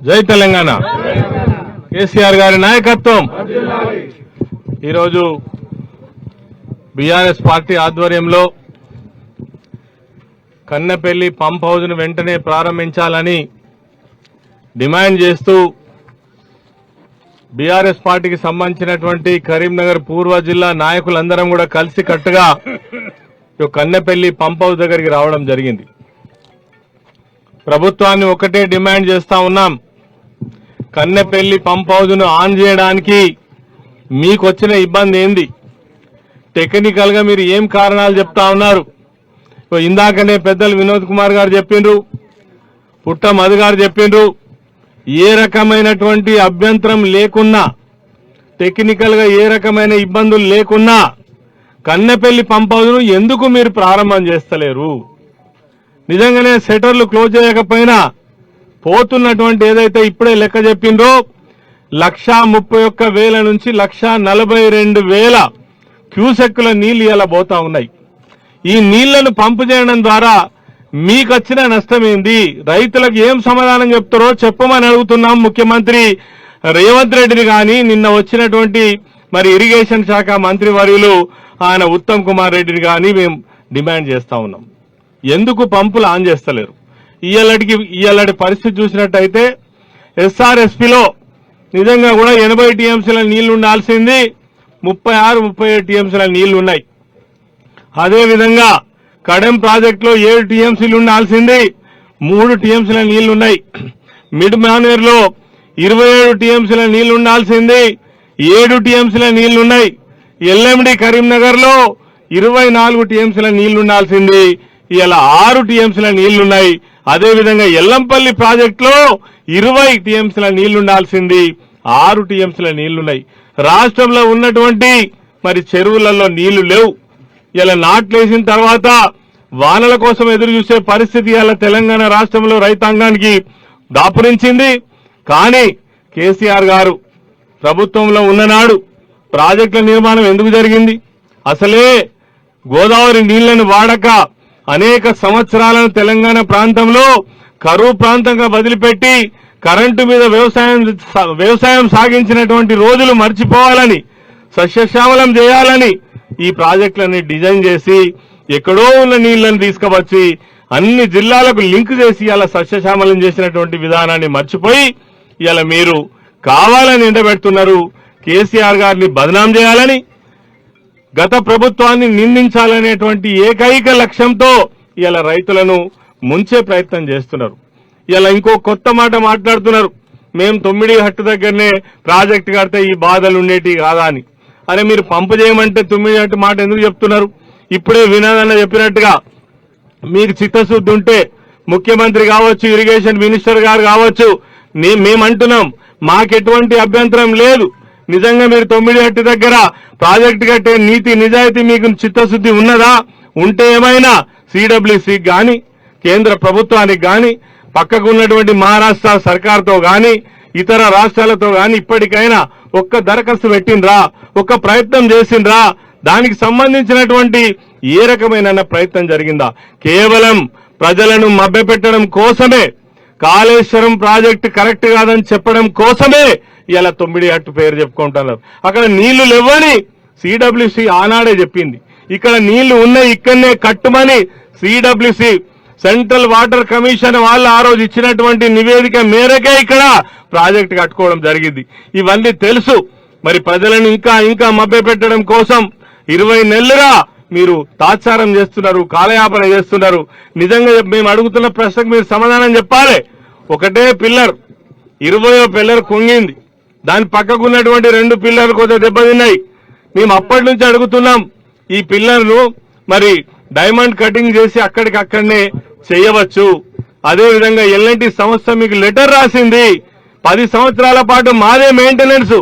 జై తెలంగాణ కేసీఆర్ గారి నాయకత్వం ఈరోజు బీఆర్ఎస్ పార్టీ ఆధ్వర్యంలో కన్నెపల్లి పంప్ హౌస్ ను వెంటనే ప్రారంభించాలని డిమాండ్ చేస్తూ బీఆర్ఎస్ పార్టీకి సంబంధించినటువంటి కరీంనగర్ పూర్వ జిల్లా నాయకులందరం కూడా కలిసి కట్టుగా కన్నెపల్లి పంప్ హౌస్ దగ్గరికి రావడం జరిగింది. ప్రభుత్వాన్ని ఒకటే డిమాండ్ చేస్తా ఉన్నాం, కన్నెపల్లి పంప్ హౌస్ ను ఆన్ చేయడానికి మీకు వచ్చిన ఇబ్బంది ఏంది? టెక్నికల్ గా మీరు ఏం కారణాలు చెప్తా ఉన్నారు? ఇందాకనే పెద్దలు వినోద్ కుమార్ గారు చెప్పిండ్రు, పుట్ట మధు గారు చెప్పిండ్రు, ఏ రకమైనటువంటి అభ్యంతరం లేకున్నా, టెక్నికల్ గా ఏ రకమైన ఇబ్బందులు లేకున్నా కన్నెపల్లి పంప్ హౌస్ ను ఎందుకు మీరు ప్రారంభం చేస్తలేరు? నిజంగానే షట్టర్లు క్లోజ్ చేయకపోయినా పోతున్నటువంటి ఏదైతే ఇప్పుడే లెక్క చెప్పిండ్రో 131,000 నుంచి 142,000 క్యూసెక్కుల నీళ్లు ఇలా పోతా ఉన్నాయి. ఈ నీళ్లను పంపు చేయడం ద్వారా మీకు వచ్చిన నష్టం ఏంది? రైతులకు ఏం సమాధానం చెప్తారో చెప్పమని అడుగుతున్నాం. ముఖ్యమంత్రి రేవంత్ రెడ్డిని గాని నిన్న వచ్చినటువంటి మరి ఇరిగేషన్ శాఖ మంత్రి వర్యులు ఆయన ఉత్తమ్ కుమార్ రెడ్డిని గాని మేము డిమాండ్ చేస్తా ఉన్నాం. ఎందుకు పంపులు ఆన్ చేస్తలేరు? ఇయ్యాలటి పరిస్థితి చూసినట్టయితే ఎస్ఆర్ఎస్పీలో నిజంగా కూడా 80 టీఎంసీల నీళ్లు ఉండాల్సింది 36-37 టీఎంసీల నీళ్లు ఉన్నాయి. అదేవిధంగా కడెం ప్రాజెక్టులో 7 టీఎంసీలు ఉండాల్సింది 3 టీఎంసీల నీళ్లున్నాయి. మిడ్ మానేర్లో 27 టీఎంసీల నీళ్లు ఉండాల్సింది 7 టీఎంసీల నీళ్లున్నాయి. ఎల్ఎండి కరీంనగర్ లో 24 టీఎంసీల నీళ్లు ఉండాల్సింది ఇలా 6 టీఎంసీల నీళ్లున్నాయి. అదేవిధంగా ఎల్లంపల్లి ప్రాజెక్టులో 20 టీఎంసీల నీళ్లుండాల్సింది 6 టీఎంసీల నీళ్లున్నాయి. రాష్ట్రంలో ఉన్నటువంటి మరి చెరువులలో నీళ్లు లేవు. ఇలా నాట్లేసిన తర్వాత వానల కోసం ఎదురు చూసే పరిస్థితి ఇలా తెలంగాణ రాష్ట్రంలో రైతాంగానికి దాపురించింది. కానీ కేసీఆర్ గారు ప్రభుత్వంలో ఉన్ననాడు ప్రాజెక్టుల నిర్మాణం ఎందుకు జరిగింది? అసలే గోదావరి నీళ్లను వాడక అనేక సంవత్సరాలను తెలంగాణ ప్రాంతంలో కరువు ప్రాంతంగా వదిలిపెట్టి కరెంటు మీద వ్యవసాయం సాగించినటువంటి రోజులు మర్చిపోవాలని, సస్యశ్యామలం చేయాలని ఈ ప్రాజెక్టులని డిజైన్ చేసి ఎక్కడో ఉన్న నీళ్లను తీసుకువచ్చి అన్ని జిల్లాలకు లింక్ చేసి ఇలా సస్యశ్యామలం చేసినటువంటి విధానాన్ని మర్చిపోయి ఇలా మీరు కావాలని ఎండబెడుతున్నారు. కేసీఆర్ గారిని బదనాం చేయాలని, గత ప్రభుత్వాన్ని నిందించాలనేటువంటి ఏకైక లక్ష్యంతో ఇలా రైతులను ముంచే ప్రయత్నం చేస్తున్నారు. ఇలా ఇంకో కొత్త మాట మాట్లాడుతున్నారు, మేము 9 హట్టు దగ్గరనే ప్రాజెక్టు కడితే ఈ బాధలు ఉండేటి కాదా అని. అరే మీరు పంపు చేయమంటే 9 హట్టు మాట ఎందుకు చెప్తున్నారు? ఇప్పుడే వినోదన్న చెప్పినట్టుగా మీకు చిత్తశుద్ధి ఉంటే ముఖ్యమంత్రి కావచ్చు, ఇరిగేషన్ మినిస్టర్ గారు కావచ్చు, మేమంటున్నాం మాకెటువంటి అభ్యంతరం లేదు. నిజంగా మీరు 9 హట్టు దగ్గర ప్రాజెక్టు కట్టే నీతి నిజాయితీ మీకు చిత్తశుద్ధి ఉన్నదా? ఉంటే ఏమైనా సిడబ్ల్యూసీ గాని కేంద్ర ప్రభుత్వానికి గాని పక్కకు ఉన్నటువంటి మహారాష్ట్ర సర్కార్తో గాని ఇతర రాష్ట్రాలతో గాని ఇప్పటికైనా ఒక్క దరఖాస్తు పెట్టిండ్రా? ఒక్క ప్రయత్నం చేసిండ్రా? దానికి సంబంధించినటువంటి ఏ రకమైన ప్రయత్నం జరిగిందా? కేవలం ప్రజలను మభ్యపెట్టడం కోసమే, కాళేశ్వరం ప్రాజెక్టు కరెక్ట్ కాదని చెప్పడం కోసమే ఇలా 9 హట్టు పేరు చెప్పుకుంటున్నారు. అక్కడ నీళ్లు లేవని సిడబ్ల్యూసీ ఆనాడే చెప్పింది. ఇక్కడ నీళ్లు ఉన్నాయి, ఇక్కడనే కట్టుమని సిడబ్ల్యూసీ సెంట్రల్ వాటర్ కమిషన్ వాళ్ళు ఆ రోజు ఇచ్చినటువంటి నివేదిక మేరకే ఇక్కడ ప్రాజెక్టు కట్టుకోవడం జరిగింది. ఇవన్నీ తెలుసు. మరి ప్రజలను ఇంకా మభ్యపెట్టడం కోసం 20 నెలలుగా మీరు తాత్సారం చేస్తున్నారు, కాలయాపన చేస్తున్నారు. నిజంగా మేము అడుగుతున్న ప్రశ్నకు మీరు సమాధానం చెప్పాలి. ఒకటే పిల్లర్ 20వ పిల్లర్ కుంగింది, దాని పక్కకు ఉన్నటువంటి 2 పిల్లర్లు కొంచెం దెబ్బతిన్నాయి. మేము అప్పటి నుంచి అడుగుతున్నాం, ఈ పిల్లర్ను మరి డైమండ్ కటింగ్ చేసి అక్కడికక్కడనే చేయవచ్చు. అదేవిధంగా ఎల్ఎన్టీ సంస్థ మీకు లెటర్ రాసింది, 10 సంవత్సరాల పాటు మాదే మెయింటెనెన్స్,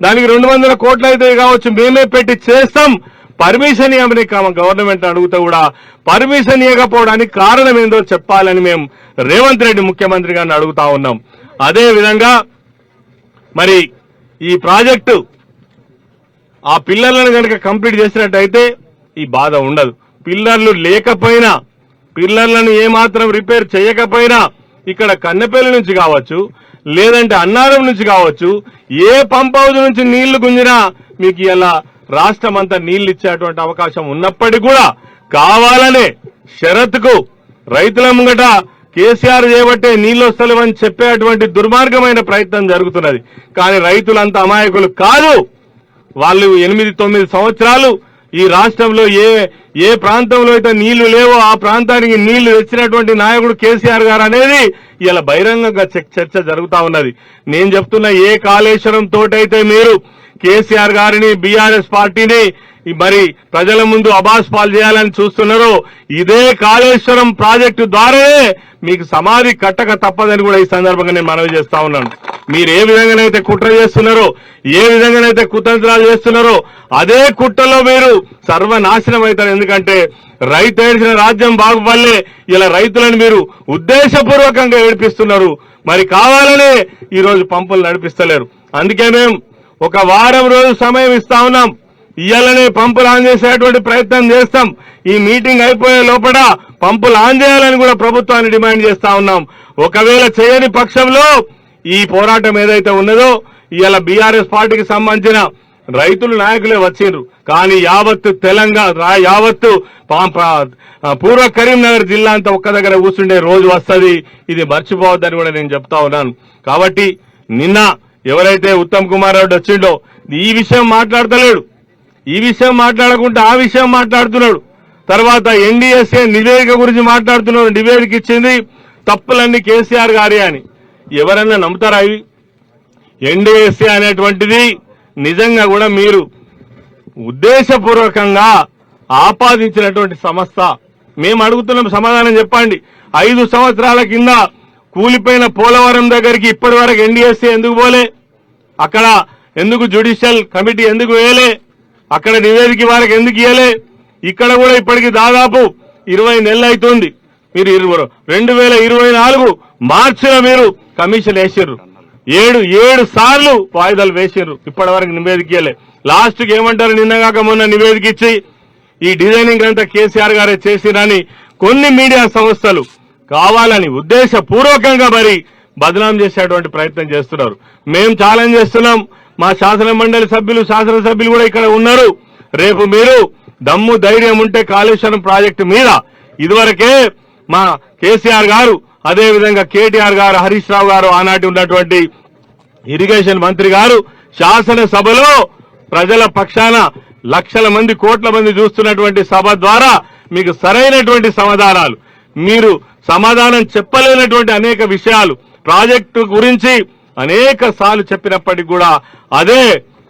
దానికి 200 కోట్లు అయితే కావచ్చు, మేమే పెట్టి చేస్తాం, పర్మిషన్ ఇవ్వమని గవర్నమెంట్ అడుగుతా కూడా పర్మిషన్ ఇవ్వకపోవడానికి కారణం ఏందో చెప్పాలని మేము రేవంత్ రెడ్డి ముఖ్యమంత్రి గారిని అడుగుతా ఉన్నాం. అదేవిధంగా మరి ఈ ప్రాజెక్టు ఆ పిల్లర్లను కనుక కంప్లీట్ చేసినట్టయితే ఈ బాధ ఉండదు. పిల్లర్లు లేకపోయినా, పిల్లర్లను ఏమాత్రం రిపేర్ చేయకపోయినా ఇక్కడ కన్నెపల్లి నుంచి కావచ్చు, లేదంటే అన్నారం నుంచి కావచ్చు, ఏ పంప్ హౌస్ నుంచి నీళ్లు గుంజినా మీకు ఇలా రాష్ట్రం అంతా నీళ్లు ఇచ్చేటువంటి అవకాశం ఉన్నప్పటికీ కూడా కావాలనే షరతుకు రైతుల ముంగట కేసీఆర్ చేయబట్టే నీళ్లు వస్తలేవని చెప్పేటువంటి దుర్మార్గమైన ప్రయత్నం జరుగుతున్నది. కానీ రైతులంతా అమాయకులు కాదు. వాళ్ళు 8-9 సంవత్సరాలు ఈ రాష్ట్రంలో ఏ ప్రాంతంలో అయితే నీళ్లు లేవో ఆ ప్రాంతానికి నీళ్లు తెచ్చినటువంటి నాయకుడు కేసీఆర్ గారు అనేది ఇలా బహిరంగంగా చర్చ జరుగుతా ఉన్నది. నేను చెప్తున్న ఏ కాళేశ్వరం తోటైతే మీరు కేసీఆర్ గారిని బీఆర్ఎస్ పార్టీని మరి ప్రజల ముందు అబాస్ పాలు చేయాలని చూస్తున్నారో ఇదే కాళేశ్వరం ప్రాజెక్టు ద్వారానే మీకు సమాధి కట్టక తప్పదని కూడా ఈ సందర్భంగా నేను మనవి చేస్తా ఉన్నాను. మీరు ఏ విధంగానైతే కుట్ర చేస్తున్నారో, ఏ విధంగానైతే కుతంత్రాలు చేస్తున్నారో అదే కుట్రలో మీరు సర్వనాశనం అవుతారు. ఎందుకంటే రైతు ఏడ్చిన రాజ్యం బాగుపడలే, ఇలా రైతులను మీరు ఉద్దేశపూర్వకంగా ఏడిపిస్తున్నారు. మరి కావాలనే ఈ రోజు పంపులు నడిపిస్తలేరు. అందుకే మేము ఒక వారం రోజు సమయం ఇస్తా ఉన్నాం. ఇయ్యాలనే పంపులు ఆన్ చేసేటువంటి ప్రయత్నం చేస్తాం. ఈ మీటింగ్ అయిపోయే లోపల పంపులు ఆన్ చేయాలని కూడా ప్రభుత్వాన్ని డిమాండ్ చేస్తా ఉన్నాం. ఒకవేళ చేయని పక్షంలో ఈ పోరాటం ఏదైతే ఉన్నదో ఇవాళ బీఆర్ఎస్ పార్టీకి సంబంధించిన రైతులు నాయకులే వచ్చిండ్రు. కానీ యావత్తు తెలంగాణ, యావత్తు పూర్వ కరీంనగర్ జిల్లా అంతా ఒక్క దగ్గర కూర్చుండే రోజు వస్తుంది. ఇది మర్చిపోవద్దని కూడా నేను చెప్తా ఉన్నాను. కాబట్టి నిన్న ఎవరైతే ఉత్తమ్ కుమార్ రెడ్డి వచ్చిండో ఈ విషయం మాట్లాడతలేడు. ఈ విషయం మాట్లాడకుండా ఆ విషయం మాట్లాడుతున్నాడు. తర్వాత ఎన్డీఎస్ఏ నివేదిక గురించి మాట్లాడుతున్నాడు. నివేదిక ఇచ్చింది తప్పులన్నీ కేసీఆర్ గారి అని. ఎవరన్నా నమ్ముతారా? ఇవి ఎన్డీఎస్ఏ అనేటువంటిది నిజంగా కూడా మీరు ఉద్దేశపూర్వకంగా ఆపాదించినటువంటి సంస్థ. మేము అడుగుతున్నాం, సమాధానం చెప్పండి. 5 సంవత్సరాల కింద కూలిపోయిన పోలవరం దగ్గరికి ఇప్పటి వరకు ఎన్డీఎస్ఏ ఎందుకు పోలే? అక్కడ ఎందుకు జ్యుడిషియల్ కమిటీ ఎందుకు వేయలే? అక్కడ నివేదిక వారికి ఎందుకు ఇయ్యలే? ఇక్కడ కూడా ఇప్పటికి దాదాపు 20 నెలలు అవుతుంది. మీరు 2024 మార్చిలో మీరు కమిషన్ వేసిర్రు. 7 సార్లు వాయిదాలు వేసిర్రు. ఇప్పటి వరకు నివేదిక ఇయ్యలే. లాస్ట్కి ఏమంటారు? నిన్నగాక మొన్న నివేదిక ఇచ్చి ఈ డిజైనింగ్ అంతా కేసీఆర్ గారే చేసిరని కొన్ని మీడియా సంస్థలు కావాలని ఉద్దేశపూర్వకంగా మరి బదనాం చేసేటువంటి ప్రయత్నం చేస్తున్నారు. మేము ఛాలెంజ్ చేస్తున్నాం. మా శాసన మండలి సభ్యులు, శాసనసభ్యులు కూడా ఇక్కడ ఉన్నారు. రేపు మీరు దమ్ము ధైర్యం ఉంటే కాళేశ్వరం ప్రాజెక్టు మీద ఇదివరకే మా కేసీఆర్ గారు, అదేవిధంగా కేటీఆర్ గారు, హరీష్ రావు గారు, ఆనాటి ఉన్నటువంటి ఇరిగేషన్ మంత్రి గారు శాసనసభలో ప్రజల పక్షాన లక్షల మంది, కోట్ల మంది చూస్తున్నటువంటి సభ ద్వారా మీకు సరైనటువంటి సమాధానాలు, మీరు సమాధానం చెప్పలేనటువంటి అనేక విషయాలు ప్రాజెక్టు గురించి అనేక సార్లు చెప్పినప్పటికీ కూడా అదే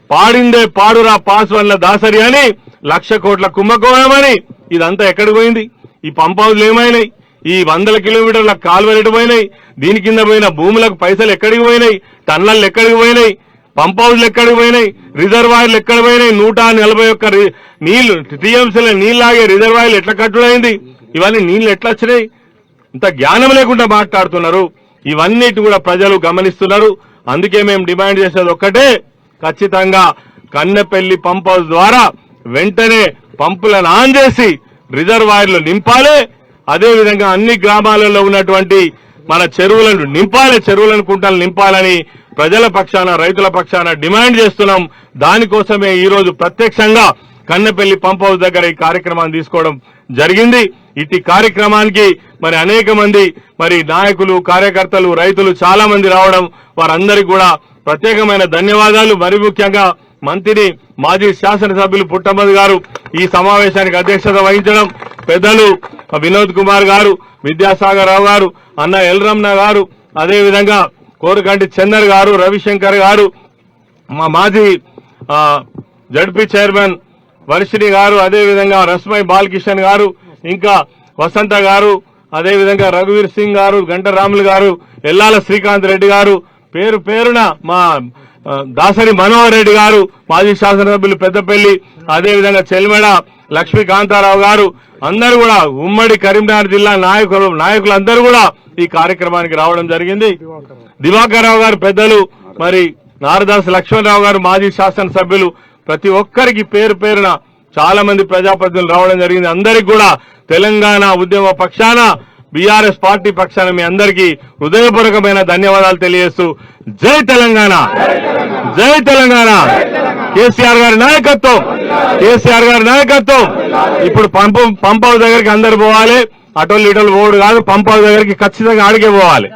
పాడిందే పాడురా పాస్వన్ల దాసరి అని 1,00,000 కోట్ల కుంభకోణమని ఇదంతా ఎక్కడికి పోయింది? ఈ పంప్ హౌస్లు ఏమైనాయి? ఈ 100 కిలోమీటర్ల కాలువలు ఎటు పోయినాయి? దీని కింద పోయిన భూములకు పైసలు ఎక్కడికి పోయినాయి? టన్నళ్ళు ఎక్కడికి పోయినాయి? పంప్ హౌస్లు ఎక్కడికి పోయినాయి? రిజర్వాయర్లు ఎక్కడ పోయినాయి? 141 నీళ్లు టీఎంసీల నీళ్లాగే రిజర్వాయర్లు ఎట్లా కట్టుడైంది? ఇవన్నీ నీళ్లు ఎట్లా వచ్చినాయి? ఇంత జ్ఞానం లేకుండా మాట్లాడుతున్నారు. ఇవన్నిటి కూడా ప్రజలు గమనిస్తున్నారు. అందుకే మేము డిమాండ్ చేసేది ఒక్కటే, ఖచ్చితంగా కన్నెపల్లి పంప్ హౌస్ ద్వారా వెంటనే పంపులను ఆన్ చేసి రిజర్వాయర్లు నింపాలి. అదేవిధంగా అన్ని గ్రామాలలో ఉన్నటువంటి మన చెరువులను నింపాలి, చెరువులను కుంటలు నింపాలని ప్రజల పక్షాన, రైతుల పక్షాన డిమాండ్ చేస్తున్నాం. దానికోసమే ఈ రోజు ప్రత్యక్షంగా కన్నెపల్లి పంప్ హౌస్ దగ్గర ఈ కార్యక్రమాన్ని తీసుకోవడం జరిగింది. ఇటు కార్యక్రమానికి మరి అనేక మంది మరి నాయకులు, కార్యకర్తలు, రైతులు చాలా మంది రావడం, వారందరికీ కూడా ప్రత్యేకమైన ధన్యవాదాలు. మరి ముఖ్యంగా మంత్రిని, మాజీ శాసనసభ్యులు పుట్టమది గారు ఈ సమావేశానికి అధ్యక్షత వహించడం, పెద్దలు వినోద్ కుమార్ గారు, విద్యాసాగర్ రావు గారు, అన్న ఎల్రమణ గారు, అదేవిధంగా కోరకంటి చందర్ గారు, రవిశంకర్ గారు, మా మాజీ జడ్పీ చైర్మన్ వర్షిణి గారు, అదేవిధంగా రస్మై బాలకిషన్ గారు, ఇంకా వసంత గారు, అదేవిధంగా రఘువీర్ సింగ్ గారు, గంటరాములు గారు, ఎల్లాల శ్రీకాంత్ రెడ్డి గారు, పేరు పేరున మా దాసరి మనోహర్ రెడ్డి గారు, మాజీ శాసనసభ్యులు పెద్దపల్లి, అదేవిధంగా చెల్మెడ లక్ష్మీకాంతారావు గారు, అందరూ కూడా ఉమ్మడి కరీంనగర్ జిల్లా నాయకులందరూ కూడా ఈ కార్యక్రమానికి రావడం జరిగింది. దివాకర్ రావు గారు పెద్దలు, మరి నారదాస్ లక్ష్మణరావు గారు మాజీ శాసనసభ్యులు, ప్రతి ఒక్కరికి పేరు పేరున చాలా మంది ప్రజాప్రతినిధులు రావడం జరిగింది. అందరికి కూడా తెలంగాణ ఉద్యమ పక్షాన బీఆర్ఎస్ పార్టీ పక్షాన మీ అందరికీ హృదయపూర్వకమైన ధన్యవాదాలు తెలియజేస్తూ జై తెలంగాణ, జై తెలంగాణ. కేసీఆర్ గారి నాయకత్వం, కేసీఆర్ గారి నాయకత్వం. ఇప్పుడు పంప్ హౌస్ దగ్గరికి అందరు పోవాలి, అటోళ్ళు ఇటోళ్ళు పోడు కాదు, పంప్ హౌస్ దగ్గరికి ఖచ్చితంగా ఆడికే పోవాలి.